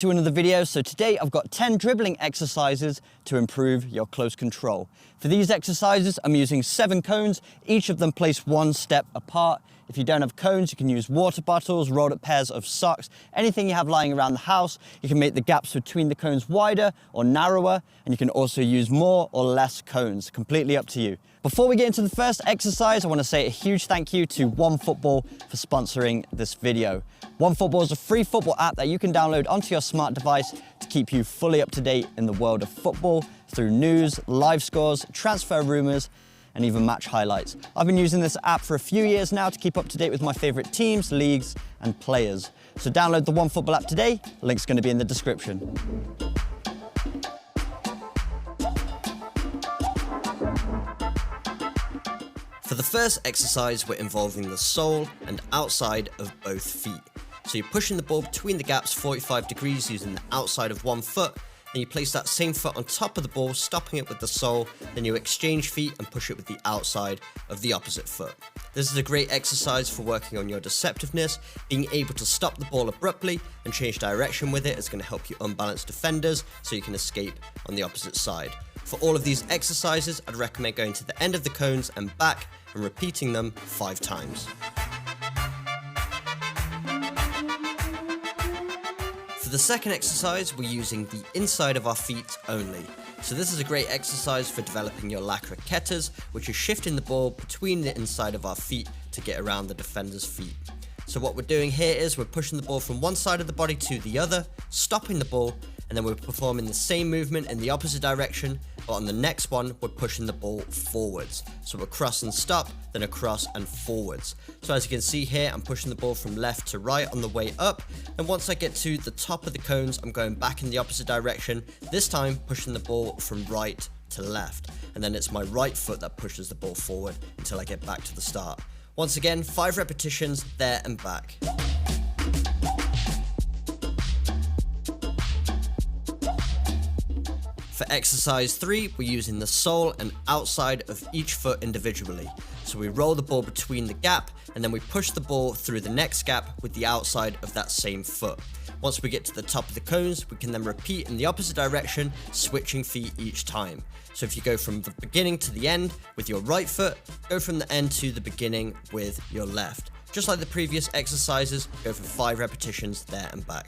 To another video. So today I've got 10 dribbling exercises to improve your close control. For these exercises, I'm using 7 cones, each of them placed one step apart. If you don't have cones, you can use water bottles, rolled up pairs of socks, anything you have lying around the house. You can make the gaps between the cones wider or narrower, and you can also use more or less cones, completely up to you. Before we get into the first exercise, I want to say a huge thank you to OneFootball for sponsoring this video. OneFootball is a free football app that you can download onto your smart device to keep you fully up to date in the world of football through news, live scores, transfer rumours, and even match highlights. I've been using this app for a few years now to keep up to date with my favourite teams, leagues, and players. So download the OneFootball app today, link's going to be in the description. For the first exercise, we're involving the sole and outside of both feet. So you're pushing the ball between the gaps 45 degrees using the outside of one foot, and you place that same foot on top of the ball, stopping it with the sole, then you exchange feet and push it with the outside of the opposite foot. This is a great exercise for working on your deceptiveness. Being able to stop the ball abruptly and change direction with it is going to help you unbalance defenders so you can escape on the opposite side. For all of these exercises, I'd recommend going to the end of the cones and back and repeating them 5 times. For the second exercise, we're using the inside of our feet only. So this is a great exercise for developing your la croquetas, which is shifting the ball between the inside of our feet to get around the defender's feet. So what we're doing here is we're pushing the ball from one side of the body to the other, stopping the ball, and then we're performing the same movement in the opposite direction, but on the next one, we're pushing the ball forwards. So we're cross and stop, then across and forwards. So as you can see here, I'm pushing the ball from left to right on the way up, and once I get to the top of the cones, I'm going back in the opposite direction, this time pushing the ball from right to left. And then it's my right foot that pushes the ball forward until I get back to the start. Once again, 5 repetitions, there and back. For exercise 3, we're using the sole and outside of each foot individually. So we roll the ball between the gap, and then we push the ball through the next gap with the outside of that same foot. Once we get to the top of the cones, we can then repeat in the opposite direction, switching feet each time. So if you go from the beginning to the end with your right foot, go from the end to the beginning with your left. Just like the previous exercises, go for 5 repetitions there and back.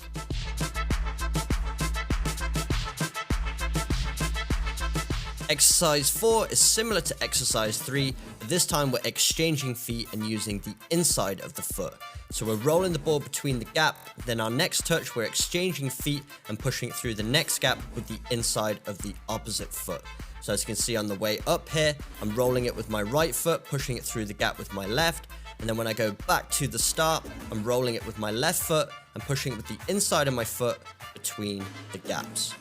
Exercise 4 is similar to exercise 3, but this time we're exchanging feet and using the inside of the foot. So we're rolling the ball between the gap, then our next touch we're exchanging feet and pushing it through the next gap with the inside of the opposite foot. So as you can see on the way up here, I'm rolling it with my right foot, pushing it through the gap with my left, and then when I go back to the start, I'm rolling it with my left foot and pushing it with the inside of my foot between the gaps.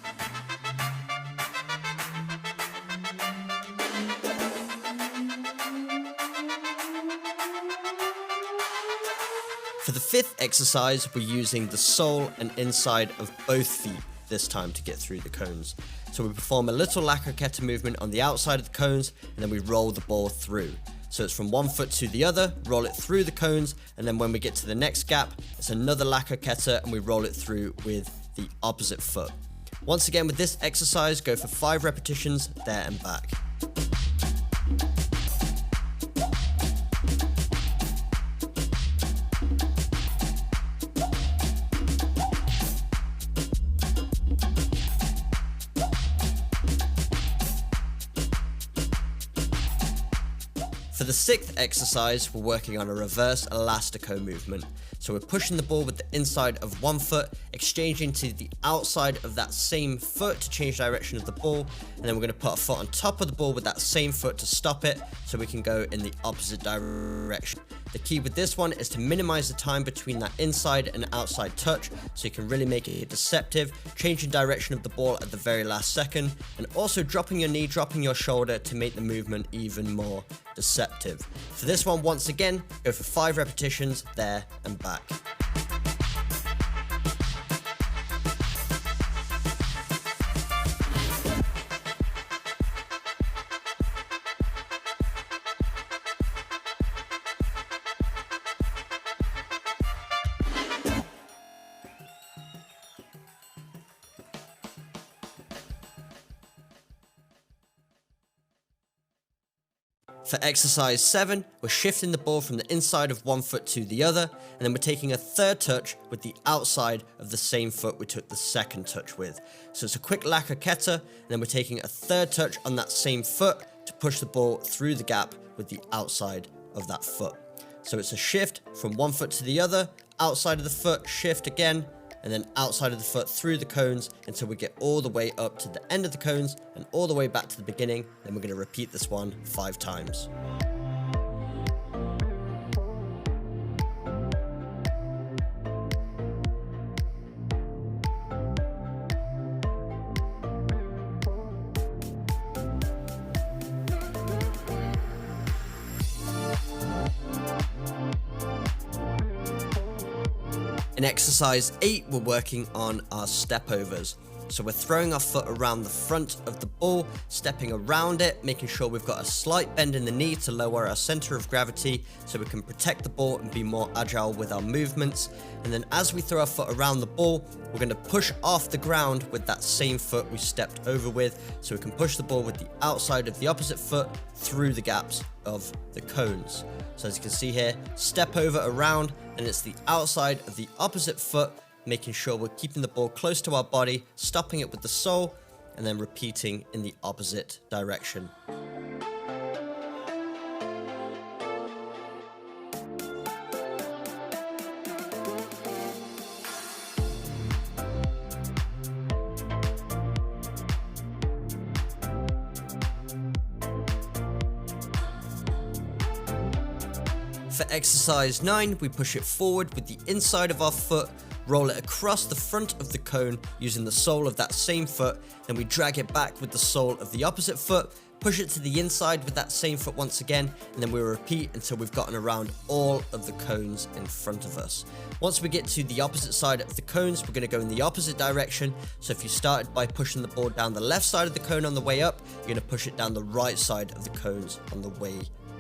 For the 5th exercise, we're using the sole and inside of both feet this time to get through the cones. So we perform a little la croqueta movement on the outside of the cones, and then we roll the ball through. So it's from one foot to the other, roll it through the cones, and then when we get to the next gap, it's another la croqueta and we roll it through with the opposite foot. Once again with this exercise, go for 5 repetitions there and back. For the 6th exercise, we're working on a reverse elastico movement. So we're pushing the ball with the inside of one foot, exchanging to the outside of that same foot to change direction of the ball, and then we're going to put a foot on top of the ball with that same foot to stop it, so we can go in the opposite direction. The key with this one is to minimize the time between that inside and outside touch, so you can really make it deceptive, changing direction of the ball at the very last second, and also dropping your knee, dropping your shoulder to make the movement even more deceptive. For this one, once again, go for 5 repetitions there and back. For exercise 7, we're shifting the ball from the inside of one foot to the other, and then we're taking a third touch with the outside of the same foot we took the second touch with. So it's a quick lacquer ketter, and then we're taking a third touch on that same foot to push the ball through the gap with the outside of that foot. So it's a shift from one foot to the other, outside of the foot, shift again, and then outside of the foot through the cones until we get all the way up to the end of the cones and all the way back to the beginning. Then we're going to repeat this one 5 times. In exercise 8, we're working on our step overs. So we're throwing our foot around the front of the ball, stepping around it, making sure we've got a slight bend in the knee to lower our center of gravity so we can protect the ball and be more agile with our movements. And then as we throw our foot around the ball, we're going to push off the ground with that same foot we stepped over with, so we can push the ball with the outside of the opposite foot through the gaps of the cones. So as you can see here, step over around, and it's the outside of the opposite foot, making sure we're keeping the ball close to our body, stopping it with the sole, and then repeating in the opposite direction. For exercise 9, we push it forward with the inside of our foot, roll it across the front of the cone using the sole of that same foot, then we drag it back with the sole of the opposite foot, push it to the inside with that same foot once again, and then we repeat until we've gotten around all of the cones in front of us. Once we get to the opposite side of the cones, we're going to go in the opposite direction. So if you started by pushing the ball down the left side of the cone on the way up, you're going to push it down the right side of the cones on the way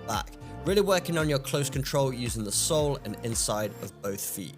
back. Really working on your close control using the sole and inside of both feet.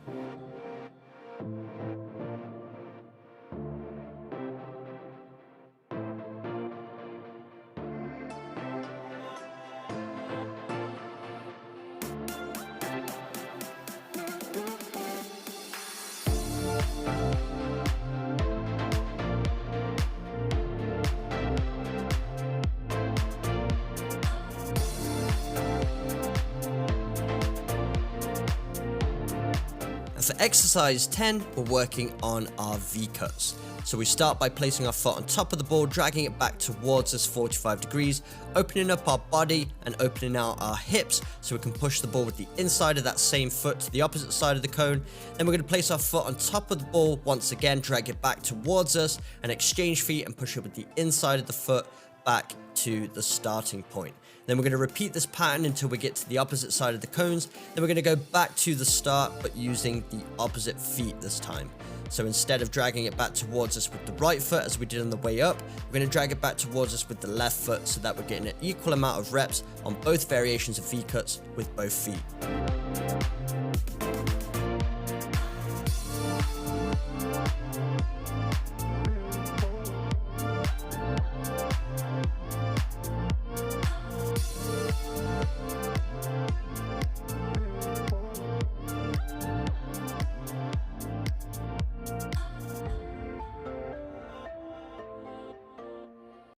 For exercise 10, we're working on our V-cuts. So we start by placing our foot on top of the ball, dragging it back towards us 45 degrees, opening up our body and opening out our hips so we can push the ball with the inside of that same foot to the opposite side of the cone. Then we're going to place our foot on top of the ball once again, drag it back towards us and exchange feet and push it with the inside of the foot back to the starting point. Then we're going to repeat this pattern until we get to the opposite side of the cones. Then we're going to go back to the start, but using the opposite feet this time. So instead of dragging it back towards us with the right foot as we did on the way up, we're going to drag it back towards us with the left foot so that we're getting an equal amount of reps on both variations of V-cuts with both feet.